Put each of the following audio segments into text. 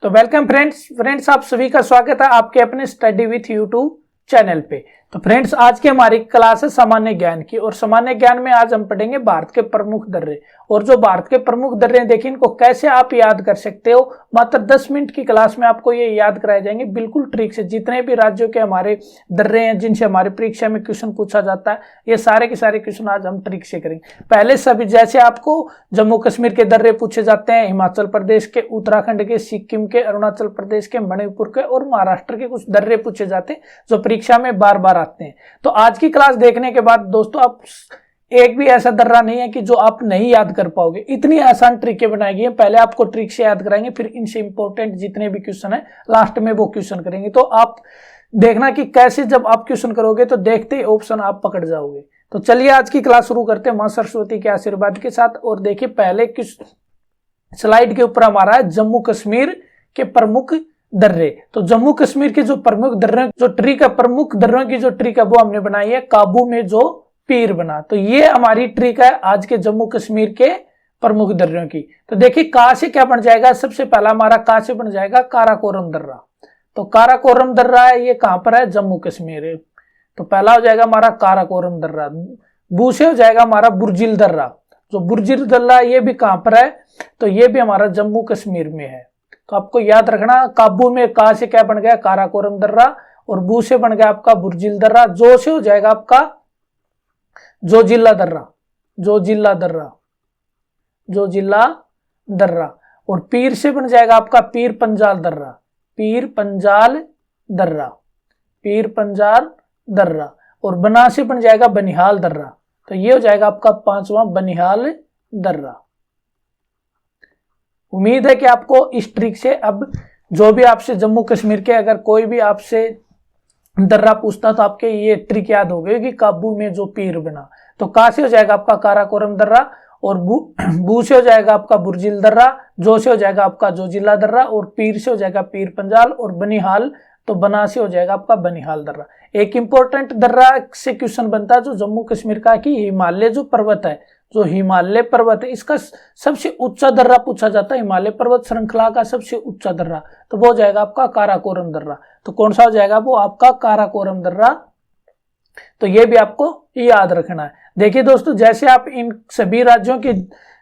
तो welcome friends आप सभी का स्वागत है आपके अपने स्टडी विथ यूट्यूब चैनल पे। तो फ्रेंड्स आज की हमारी क्लास है सामान्य ज्ञान की, और सामान्य ज्ञान में आज हम पढ़ेंगे भारत के प्रमुख दर्रे। और जो भारत के प्रमुख दर्रे हैं देखिए इनको कैसे आप याद कर सकते हो। मात्र 10 मिनट की क्लास में आपको ये याद कराए जाएंगे बिल्कुल ट्रिक से। जितने भी राज्यों के हमारे दर्रे हैं जिनसे हमारी परीक्षा में क्वेश्चन पूछा जाता है, ये सारे के सारे क्वेश्चन आज हम ट्रिक से करेंगे। पहले सभी जैसे आपको जम्मू कश्मीर के दर्रे पूछे जाते हैं, हिमाचल प्रदेश के, उत्तराखंड के, सिक्किम के, अरुणाचल प्रदेश के, मणिपुर के और महाराष्ट्र के कुछ दर्रे पूछे जाते हैं जो परीक्षा में बार बार आते हैं। तो आज की क्लास देखने के बाद दोस्तों आप एक भी ऐसा दर्रा नहीं है कि जो आप नहीं याद कर पाओगे। इतनी आसान ट्रिकें बनाई गई हैं। पहले आपको ट्रिक से याद कराएंगे, फिर इनसे इंपॉर्टेंट जितने भी क्वेश्चन है लास्ट में वो क्वेश्चन करेंगे। तो आप देखना कि कैसे जब आप क्वेश्चन करोगे तो देखते ही ऑप्शन आप पकड़ जाओगे। तो चलिए आज की क्लास शुरू करते हैं मां सरस्वती के आशीर्वाद के साथ। और देखिए पहले किस स्लाइड के ऊपर हमारा है जम्मू कश्मीर के प्रमुख दर्रे। तो जम्मू कश्मीर के जो प्रमुख दर्रे, जो ट्रिक है, प्रमुख दर्रों की जो ट्रिक है वो हमने बनाई है काबू में जो पीर बना। तो ये हमारी ट्रिक है आज के जम्मू कश्मीर के प्रमुख दर्रों की। तो देखिए का से क्या बन जाएगा, सबसे पहला हमारा का से बन जाएगा काराकोरम दर्रा। तो काराकोरम दर्रा है, ये कहां पर है, जम्मू कश्मीर है। तो पहला हो जाएगा हमारा काराकोरम दर्रा। बू से हो जाएगा हमारा बुर्जिल दर्रा। जो बुर्जिल दर्रा ये भी कहां पर है, तो ये भी हमारा जम्मू कश्मीर में है। तो आपको याद रखना काबू में का से क्या बन गया, काराकोरम दर्रा, और बू से बन गया आपका बुर्जिल दर्रा। जो से हो जाएगा आपका जोजिला दर्रा, जोजिला दर्रा, जोजिला दर्रा। और पीर से बन जाएगा आपका पीर पंजाल दर्रा, पीर पंजाल दर्रा, पीर पंजाल दर्रा। और बना से बन जाएगा बनिहाल दर्रा। तो ये हो जाएगा आपका पांचवा बनिहाल दर्रा। उम्मीद है कि आपको इस ट्रिक से अब जो भी आपसे जम्मू कश्मीर के अगर कोई भी आपसे दर्रा पूछता तो आपके ये ट्रिक याद हो गई कि काबू में जो पीर बना। तो का से हो जाएगा आपका काराकोरम दर्रा, और बू से हो जाएगा आपका बुर्जिल दर्रा, जो से हो जाएगा आपका जोजिला दर्रा, और पीर से हो जाएगा पीर पंजाल, और बनिहाल तो बना से हो जाएगा आपका बनिहाल दर्रा। एक इंपॉर्टेंट दर्रा से क्वेश्चन बनता है जो जम्मू कश्मीर का कि हिमालय जो पर्वत है, जो हिमालय पर्वत है इसका सबसे ऊंचा दर्रा पूछा जाता है। हिमालय पर्वत श्रृंखला का सबसे ऊंचा दर्रा तो वो हो जाएगा आपका काराकोरम दर्रा। तो कौन सा हो जाएगा, वो आपका काराकोरम दर्रा। तो ये भी आपको याद रखना है। देखिए दोस्तों जैसे आप इन सभी राज्यों के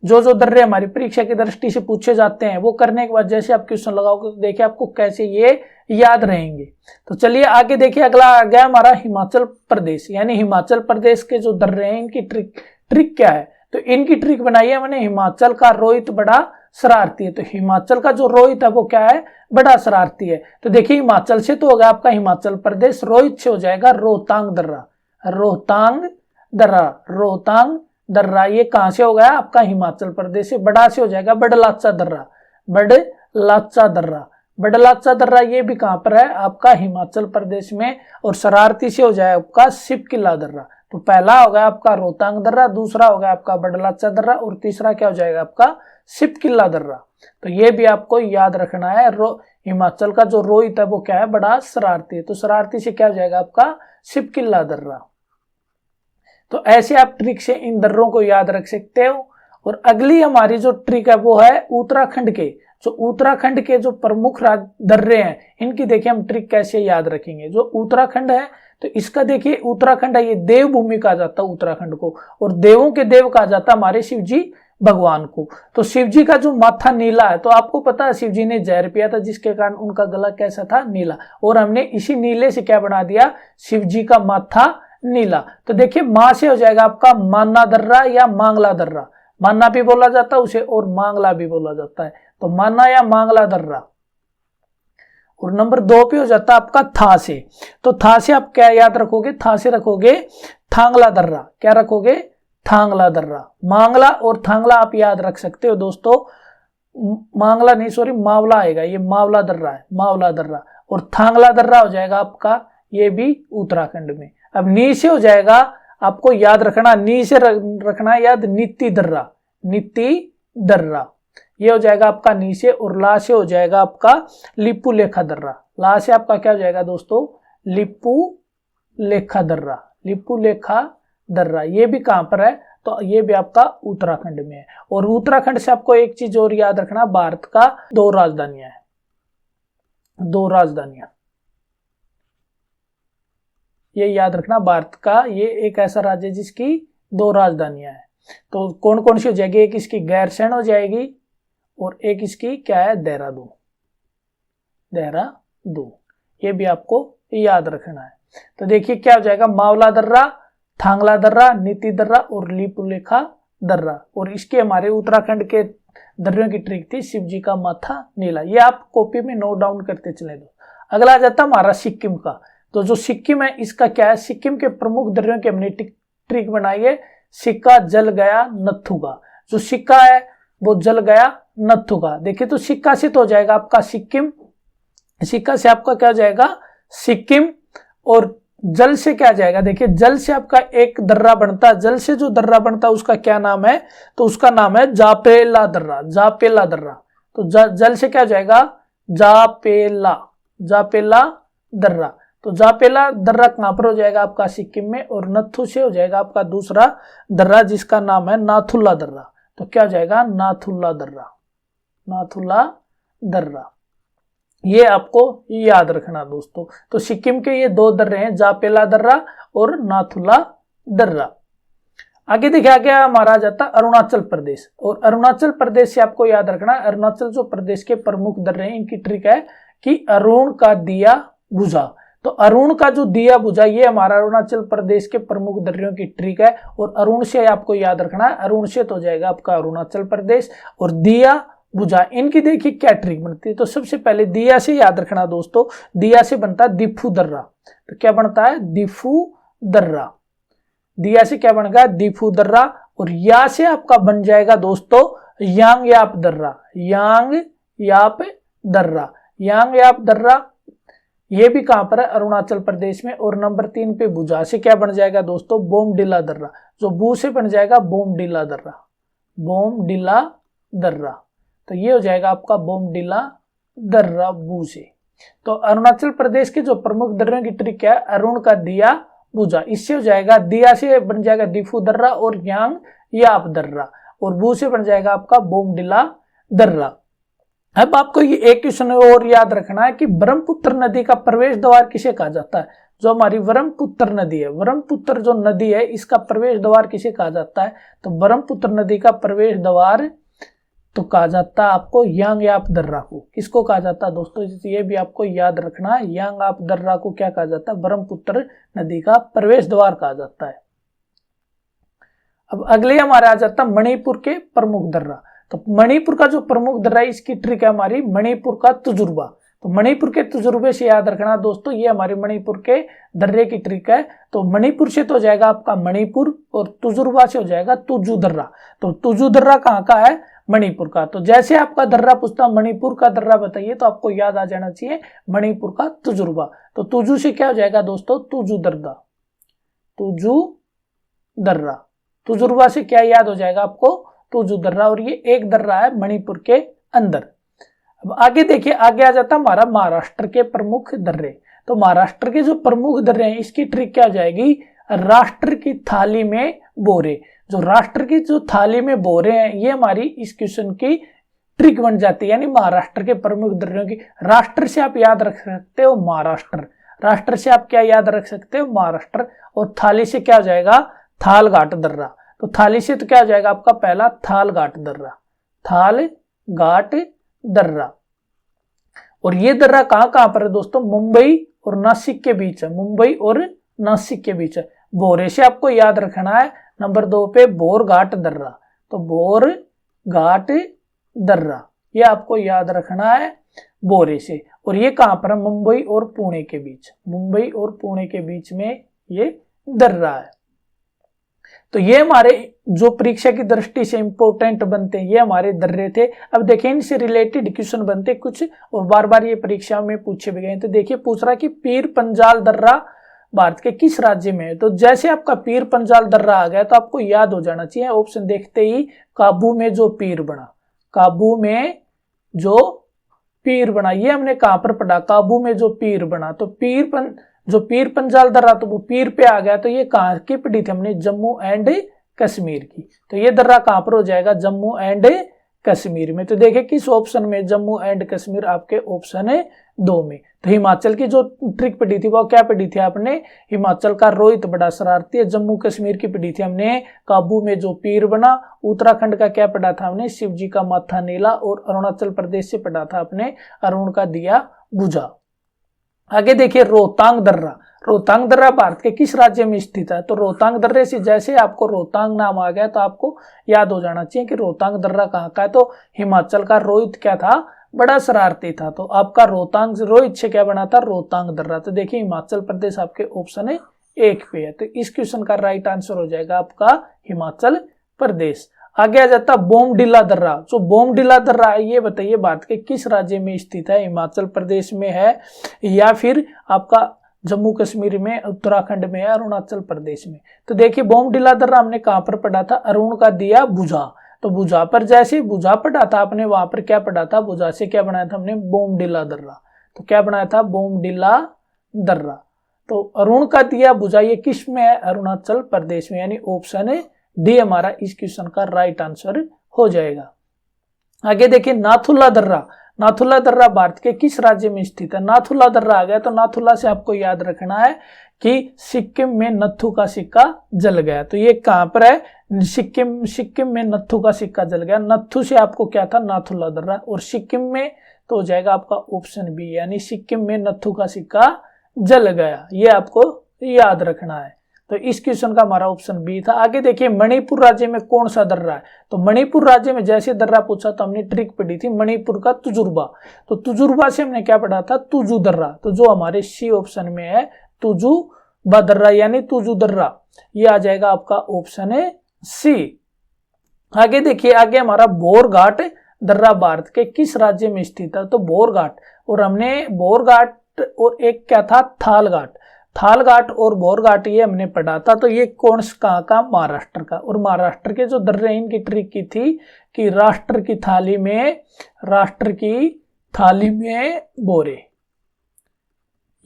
जो दर्रे हमारी परीक्षा की दृष्टि से पूछे जाते हैं वो करने के बाद जैसे आप क्वेश्चन लगाओगे तो देखिए आपको कैसे ये याद रहेंगे। तो चलिए आगे देखिए अगला आ गया हमारा हिमाचल प्रदेश। यानी हिमाचल प्रदेश के जो दर्रे हैं इनकी ट्रिक क्या है, तो इनकी ट्रिक बनाई है मैंने, हिमाचल का रोहित बड़ा शरारती है। तो हिमाचल का जो रोहित है वो क्या है, बड़ा शरारती है। तो देखिए हिमाचल से तो होगा आपका हिमाचल प्रदेश, रोहित से हो जाएगा रोहतांग दर्रा, रोहतांग दर्रा, रोहतांग दर्रा। ये कहां से हो गया आपका हिमाचल प्रदेश से। बड़ा से हो जाएगा बड़लाचा दर्रा, बड़लाचा दर्रा, बड़लाचा दर्रा ये भी कहां पर है आपका हिमाचल प्रदेश में। और शरारती से हो जाएगा आपका शिवकिला दर्रा। तो पहला होगा आपका रोहतांग दर्रा, दूसरा होगा आपका बड़लाचा दर्रा, और तीसरा क्या हो जाएगा आपका शिवकिला दर्रा। तो ये भी आपको याद रखना है। हिमाचल का जो रोहित है वो क्या है, बड़ा शरारती है। तो शरारती से क्या हो जाएगा आपका शिवकिला दर्रा। तो ऐसे आप ट्रिक से इन दर्रों को याद रख सकते हो। और अगली हमारी जो ट्रिक है वो है उत्तराखंड के, जो उत्तराखंड के जो प्रमुख दर्रे हैं इनकी देखिए हम ट्रिक कैसे याद रखेंगे। जो उत्तराखंड है तो इसका देखिए उत्तराखंड है, ये देवभूमि कहा जाता है उत्तराखंड को, और देवों के देव कहा जाता है हमारे शिव जी भगवान को। तो शिव जी का जो माथा नीला है, तो आपको पता है शिव जी ने जहर पिया था जिसके कारण उनका गला कैसा था, नीला, और हमने इसी नीले से क्या बना दिया, शिव जी का माथा नीला। तो देखिए मां से हो जाएगा आपका माना दर्रा या मांगला दर्रा, माना भी बोला जाता है उसे और मांगला भी बोला जाता है। तो माना या मांगला दर्रा। और नंबर 2 पे हो जाता है आपका था से। तो था से आप क्या याद रखोगे, था से रखोगे थांगला दर्रा। क्या रखोगे, थांगला दर्रा। मांगला और थांगला आप याद रख सकते हो दोस्तों, मांगला नहीं सॉरी मावला आएगा, ये मावला दर्रा है, मावला दर्रा। और थांगला दर्रा हो जाएगा आपका ये भी उत्तराखंड में। अब नी से हो जाएगा आपको याद रखना, नी से रखना याद नीति दर्रा, नीति दर्रा ये हो जाएगा आपका नी से। और ला से हो जाएगा आपका लिपू लेखा दर्रा। ला से आपका क्या हो जाएगा दोस्तों, लिपू लेखा दर्रा, लिपू लेखा दर्रा। ये भी कहां पर है, तो ये भी आपका उत्तराखंड में है। और उत्तराखंड से आपको एक चीज और याद रखना, भारत का 2 राजधानियां है, दो राजधानियां। ये याद रखना, भारत का ये एक ऐसा राज्य जिसकी दो राजधानियां हैं। तो कौन कौन सी हो जाएगी? एक इसकी गैरसैंण हो जाएगी और एक इसकी क्या है? देहरादून। देहरादून, ये भी आपको याद रखना है। तो देखिए क्या हो जाएगा? मावला दर्रा, थांगला दर्रा, नीति दर्रा और लीपुलेखा दर्रा। और इसके हमारे उत्तराखंड के दर्रों की ट्रिक थी शिव जी का माथा नीला। ये आप कॉपी में नोट डाउन करते चले दो। अगला आ जाता हमारा सिक्किम का। तो जो सिक्किम है इसका क्या है? सिक्किम के प्रमुख दर्रों की हमने ट्रिक बनाई है। सिक्का जल गया नथुगा। जो सिक्का है वो जल गया नथुगा। देखिए तो सिक्का से तो हो जाएगा आपका सिक्किम, सिक्का से आपका क्या हो जाएगा? सिक्किम। और जल से क्या जाएगा? देखिए जल से आपका एक दर्रा बनता है। जल से जो दर्रा बनता है उसका क्या नाम है? तो उसका नाम है जापेला दर्रा। जापेला दर्रा। तो जल से क्या जाएगा? जापेला, जापेला दर्रा। तो जापेला दर्रा कहां पर हो जाएगा? आपका सिक्किम में। और नथु से हो जाएगा आपका दूसरा दर्रा जिसका नाम है नाथुला दर्रा। तो क्या हो जाएगा? नाथुला दर्रा, नाथुला दर्रा। ये आपको याद रखना दोस्तों। तो सिक्किम के ये दो दर्रे हैं, जापेला दर्रा और नाथुला दर्रा। आगे देखिए आगे हमारा आ जाता अरुणाचल प्रदेश। और अरुणाचल प्रदेश से आपको याद रखना, अरुणाचल जो प्रदेश के प्रमुख दर्रे हैं इनकी ट्रिक है कि अरुण का दिया बुझा। तो अरुण का जो दिया बुझा ये हमारा अरुणाचल प्रदेश के प्रमुख दर्रों की ट्रिक है। और अरुण से आपको याद रखना है, अरुण से तो हो जाएगा आपका अरुणाचल प्रदेश। और दिया बुझा, इनकी देखिए क्या ट्रिक बनती है। तो सबसे पहले दिया से याद रखना दोस्तों, दिया से बनता है दिफू दर्रा। तो क्या बनता है? दिफू दर्रा। दिया से क्या बनेगा? दिफू दर्रा। और या से आपका बन जाएगा दोस्तों यांग याप दर्रा, यांग याप दर्रा, यांग याप दर्रा। ये भी कहां पर है? अरुणाचल प्रदेश में। और नंबर 3 पे भुजा से क्या बन जाएगा दोस्तों? बोमडिला दर्रा। जो बू से बन जाएगा बोमडिला दर्रा, बोमडिला दर्रा। तो ये हो जाएगा आपका बोमडिला दर्रा बू से। तो अरुणाचल प्रदेश के जो प्रमुख दर्रों की ट्रिक है अरुण का दिया बुझा। इससे हो जाएगा दिया से बन जाएगा दिफू दर्रा और यांग याप दर्रा। और बू से बन जाएगा आपका बोमडिला दर्रा। अब आपको ये एक क्वेश्चन और याद रखना है कि ब्रह्मपुत्र नदी का प्रवेश द्वार किसे कहा जाता है? जो हमारी ब्रह्मपुत्र नदी है, ब्रह्मपुत्र जो नदी है इसका प्रवेश द्वार किसे कहा जाता है? तो ब्रह्मपुत्र नदी का प्रवेश द्वार तो कहा जाता है आपको यांग याप दर्रा को। किसको कहा जाता है दोस्तों? ये भी आपको याद रखना है, यांग याप दर्रा को क्या कहा जाता है? ब्रह्मपुत्र नदी का प्रवेश द्वार कहा जाता है। अब अगले हमारे आ जाता है मणिपुर के प्रमुख दर्रा। तो मणिपुर का जो प्रमुख दर्रा है इसकी ट्रिक है हमारी मणिपुर का तजुर्बा। तो मणिपुर के तजुर्बे से याद रखना दोस्तों, ये हमारे मणिपुर के दर्रे की ट्रिक है। तो मणिपुर से तो हो जाएगा आपका मणिपुर और तजुर्बा से हो जाएगा तुजू दर्रा। तो तुजू दर्रा कहाँ का है? मणिपुर का। तो जैसे आपका दर्रा पूछता मणिपुर का दर्रा बताइए तो आपको याद आ जाना चाहिए मणिपुर का तजुर्बा। तो तुजू से क्या हो जाएगा दोस्तों? तुजू दर्रा, तुजू दर्रा। तजुर्बा से क्या याद हो जाएगा आपको? तुजू दर्रा। और ये एक दर्रा है मणिपुर के अंदर। अब आगे देखिए आगे आ जाता हमारा महाराष्ट्र के प्रमुख दर्रे। तो महाराष्ट्र के जो प्रमुख दर्रे हैं इसकी ट्रिक क्या हो जाएगी? राष्ट्र की थाली में बोरे। जो राष्ट्र की जो थाली में बोरे हैं ये हमारी इस क्वेश्चन की ट्रिक बन जाती है। यानी महाराष्ट्र के प्रमुख दर्रों की, राष्ट्र से आप याद रख सकते हो महाराष्ट्र, राष्ट्र से आप क्या याद रख सकते हो? महाराष्ट्र। और थाली से क्या हो जाएगा? थाल घाट दर्रा। तो थाली से तो क्या हो जाएगा आपका पहला? थाल घाट दर्रा, थाल घाट दर्रा। और ये दर्रा कहां कहां पर है दोस्तों? मुंबई और नासिक के बीच है, मुंबई और नासिक के बीच है। बोरे से आपको याद रखना है नंबर 2 पे बोर घाट दर्रा। तो बोर घाट दर्रा ये आपको याद रखना है बोरे से। और ये कहां पर है? मुंबई और पुणे के बीच, मुंबई और पुणे के बीच में ये दर्रा है। तो ये हमारे जो परीक्षा की दृष्टि से इंपॉर्टेंट बनते हैं ये हमारे दर्रे थे। अब देखिए इनसे रिलेटेड क्वेश्चन बनते कुछ और बार बार ये परीक्षा में पूछे भी गए। तो देखिए पूछ रहा कि पीर पंजाल दर्रा भारत के किस राज्य में है? तो जैसे आपका पीर पंजाल दर्रा आ गया तो आपको याद हो जाना चाहिए ऑप्शन देखते ही, काबू में जो पीर बना, काबू में जो पीर बना। ये हमने कहां पर पढ़ा? काबू में जो पीर बना। तो जो पीर पंजाल दर्रा तो वो पीर पे आ गया। तो ये कहां की पढ़ी थी हमने? जम्मू एंड कश्मीर की। तो ये दर्रा कहां पर हो जाएगा? जम्मू एंड कश्मीर में। तो देखिए किस ऑप्शन में, जम्मू एंड कश्मीर आपके ऑप्शन है 2 में। तो हिमाचल की जो ट्रिक पढ़ी थी वो क्या पढ़ी थी आपने, हिमाचल का रोहित बड़ा शरारती है। जम्मू कश्मीर की पढ़ी थी हमने काबू में जो पीर बना। उत्तराखंड का क्या पढ़ा था हमने, शिव जी का माथा नीला। और अरुणाचल प्रदेश से पढ़ा था आपने अरुण का दिया बुझा। आगे देखिए रोहतांग दर्रा। रोहतांग दर्रा भारत के किस राज्य में स्थित है। तो रोहतांग दर्रे से जैसे आपको रोहतांग नाम आ गया तो आपको याद हो जाना चाहिए कि रोहतांग दर्रा कहाँ का है। तो हिमाचल का रोहित क्या था, बड़ा शरारती था। तो आपका रोहतांग रोहित से क्या बना था, रोहतांग दर्रा। तो देखिए हिमाचल प्रदेश आपके ऑप्शन है 1 पे है। तो इस क्वेश्चन का राइट आंसर हो जाएगा आपका हिमाचल प्रदेश। आगे आ जाता बोमडिला दर्रा। जो बोमडिला दर्रा है ये बताइए भारत के किस राज्य में स्थित है, हिमाचल प्रदेश में है या फिर आपका जम्मू कश्मीर में, उत्तराखंड में है, अरुणाचल प्रदेश में। तो देखिए बोमडिला दर्रा हमने कहां पर पढ़ा था, अरुण का दिया बुझा। तो बुझा पर जैसे बुझा पढ़ा था आपने, वहां पर क्या पढ़ा था, बुझा से क्या बनाया था हमने, बोमडिला दर्रा। तो क्या बनाया था, बोमडिला दर्रा। तो अरुण का दिया बुझा ये किस में है, अरुणाचल प्रदेश में, यानी ऑप्शन है डी हमारा इस क्वेश्चन का राइट आंसर हो जाएगा। आगे देखिए नाथुला दर्रा। नाथुला दर्रा भारत के किस राज्य में स्थित है। नाथुला दर्रा आ गया तो नाथुला से आपको याद रखना है कि सिक्किम में नत्थु का सिक्का जल गया। तो ये कहां पर है, सिक्किम में नत्थु का सिक्का जल गया। नत्थु से आपको क्या था, नाथुला दर्रा। और सिक्किम में तो हो जाएगा आपका ऑप्शन बी, यानी सिक्किम में नत्थु का सिक्का जल गया। ये आपको याद रखना है। तो इस क्वेश्चन का हमारा ऑप्शन बी था। आगे देखिए मणिपुर राज्य में कौन सा दर्रा है। तो मणिपुर राज्य में जैसे दर्रा पूछा तो हमने ट्रिक पढ़ी थी मणिपुर का तुजुर्बा। तो तुजुर्बा से हमने क्या पढ़ा था, तुजु दर्रा। तो जो हमारे सी ऑप्शन में है तुजुबा दर्रा यानी तुजु दर्रा, ये आ जाएगा आपका ऑप्शन है सी। आगे देखिए आगे हमारा बोरघाट दर्रा भारत के किस राज्य में स्थित है। तो बोरघाट, और हमने बोरघाट और एक क्या था, थालघाट। थालघाट और बोरघाट ये हमने पढ़ा था। तो ये कौन कहाँ का, महाराष्ट्र का। और महाराष्ट्र के जो दर्रे हैं इनकी ट्रिक की थी कि राष्ट्र की थाली में बोरे,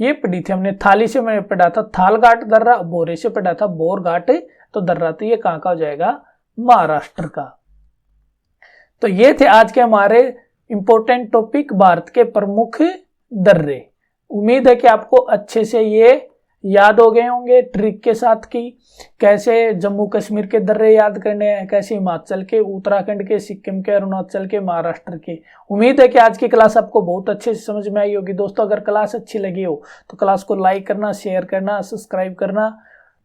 ये पढ़ी थी हमने। थाली से मैंने पढ़ा था थालघाट दर्रा, बोरे से पढ़ा था बोरघाट तो दर्रा। तो ये कहाँ का हो जाएगा, महाराष्ट्र का। तो ये थे आज के हमारे इंपॉर्टेंट टॉपिक भारत के प्रमुख दर्रे। उम्मीद है कि आपको अच्छे से ये याद हो गए होंगे ट्रिक के साथ कि कैसे जम्मू कश्मीर के दर्रे याद करने हैं, कैसे हिमाचल के, उत्तराखंड के, सिक्किम के, अरुणाचल के, महाराष्ट्र के। उम्मीद है कि आज की क्लास आपको बहुत अच्छे से समझ में आई होगी। दोस्तों अगर क्लास अच्छी लगी हो तो क्लास को लाइक करना, शेयर करना, सब्सक्राइब करना